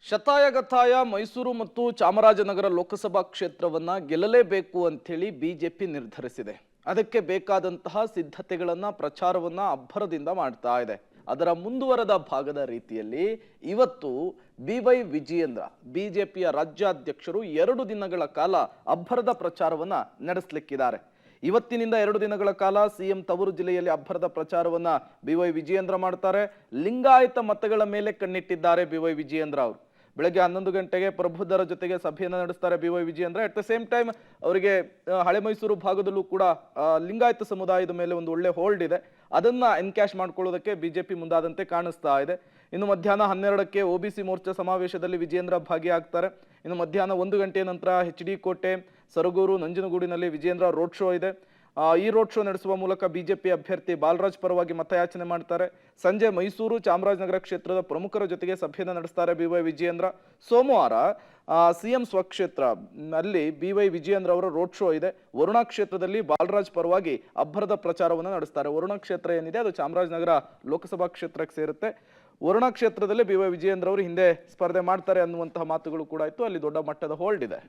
ಶತಾಯಗತಾಯ ಮೈಸೂರು ಮತ್ತು ಚಾಮರಾಜನಗರ ಲೋಕಸಭಾ ಕ್ಷೇತ್ರವನ್ನ ಗೆಲ್ಲಲೇಬೇಕು ಅಂತೇಳಿ ಬಿಜೆಪಿ ನಿರ್ಧರಿಸಿದೆ. ಅದಕ್ಕೆ ಬೇಕಾದಂತಹ ಸಿದ್ಧತೆಗಳನ್ನ ಪ್ರಚಾರವನ್ನ ಅಬ್ಬರದಿಂದ ಮಾಡ್ತಾ ಇದೆ. ಅದರ ಮುಂದುವರೆದ ಭಾಗದ ರೀತಿಯಲ್ಲಿ ಇವತ್ತು ಬಿವೈ ವಿಜಯೇಂದ್ರ ಬಿಜೆಪಿಯ ರಾಜ್ಯಾಧ್ಯಕ್ಷರು 2 ದಿನಗಳ ಕಾಲ ಅಬ್ಬರದ ಪ್ರಚಾರವನ್ನ ನಡೆಸಲಿಕ್ಕಿದ್ದಾರೆ. ಇವತ್ತಿನಿಂದ 2 ದಿನಗಳ ಕಾಲ ಸಿಎಂ ತವರು ಜಿಲ್ಲೆಯಲ್ಲಿ ಅಬ್ಬರದ ಪ್ರಚಾರವನ್ನ ಬಿವೈ ವಿಜಯೇಂದ್ರ ಮಾಡ್ತಾರೆ. ಲಿಂಗಾಯತ ಮತಗಳ ಮೇಲೆ ಕಣ್ಣಿಟ್ಟಿದ್ದಾರೆ ಬಿವೈ ವಿಜಯೇಂದ್ರ ಅವರು. ಬೆಳಗ್ಗೆ 11 ಗಂಟೆಗೆ ಪ್ರಬುದ್ಧರ ಜೊತೆಗೆ ಸಭೆಯನ್ನು ನಡೆಸ್ತಾರೆ B Y Vijayendra. At the same time ಅವರಿಗೆ ಹಳೆ ಮೈಸೂರು ಭಾಗದಲ್ಲೂ ಕೂಡ ಲಿಂಗಾಯತ ಸಮುದಾಯದ ಮೇಲೆ ಒಂದು ಒಳ್ಳೆ ಹೋಲ್ಡ್ ಇದೆ. ಅದನ್ನ ಎನ್ಕ್ಯಾಶ್ ಮಾಡ್ಕೊಳ್ಳೋದಕ್ಕೆ ಬಿಜೆಪಿ ಮುಂದಾದಂತೆ ಕಾಣಿಸ್ತಾ ಇದೆ. ಇನ್ನು ಮಧ್ಯಾಹ್ನ 12ಕ್ಕೆ ಒಬಿಸಿ ಮೋರ್ಚಾ ಸಮಾವೇಶದಲ್ಲಿ ವಿಜಯೇಂದ್ರ ಭಾಗಿಯಾಗ್ತಾರೆ. ಇನ್ನು ಮಧ್ಯಾಹ್ನ 1 ಗಂಟೆಯ ನಂತರ HD ಕೋಟೆ, ಸರಗೂರು, ನಂಜನಗೂಡಿನಲ್ಲಿ ವಿಜಯೇಂದ್ರ ರೋಡ್ ಶೋ ಇದೆ. ಈ ರೋಡ್ ಶೋ ನಡೆಸುವ ಮೂಲಕ ಬಿಜೆಪಿ ಅಭ್ಯರ್ಥಿ ಬಾಲರಾಜ್ ಪರವಾಗಿ ಮತಯಾಚನೆ ಮಾಡ್ತಾರೆ. ಸಂಜೆ ಮೈಸೂರು, ಚಾಮರಾಜನಗರ ಕ್ಷೇತ್ರದ ಪ್ರಮುಖರ ಜೊತೆಗೆ ಸಭೆಯನ್ನು ನಡೆಸ್ತಾರೆ ಬಿವೈ ವಿಜಯೇಂದ್ರ. ಸೋಮವಾರ ಸಿಎಂ ಸ್ವಕ್ಷೇತ್ರ ಅಲ್ಲಿ ಬಿವೈ ವಿಜಯೇಂದ್ರ ಅವರ ರೋಡ್ ಶೋ ಇದೆ. ವರುಣಾ ಕ್ಷೇತ್ರದಲ್ಲಿ ಬಾಲರಾಜ್ ಪರವಾಗಿ ಅಬ್ಬರದ ಪ್ರಚಾರವನ್ನು ನಡೆಸ್ತಾರೆ. ವರುಣಾ ಕ್ಷೇತ್ರ ಏನಿದೆ ಅದು ಚಾಮರಾಜನಗರ ಲೋಕಸಭಾ ಕ್ಷೇತ್ರಕ್ಕೆ ಸೇರುತ್ತೆ. ವರುಣಾ ಕ್ಷೇತ್ರದಲ್ಲಿ ಬಿವೈ ವಿಜಯೇಂದ್ರ ಅವರು ಹಿಂದೆ ಸ್ಪರ್ಧೆ ಮಾಡ್ತಾರೆ ಅನ್ನುವಂತಹ ಮಾತುಗಳು ಕೂಡ ಇತ್ತು. ಅಲ್ಲಿ ದೊಡ್ಡ ಮಟ್ಟದ ಹೋಲ್ಡ್ ಇದೆ.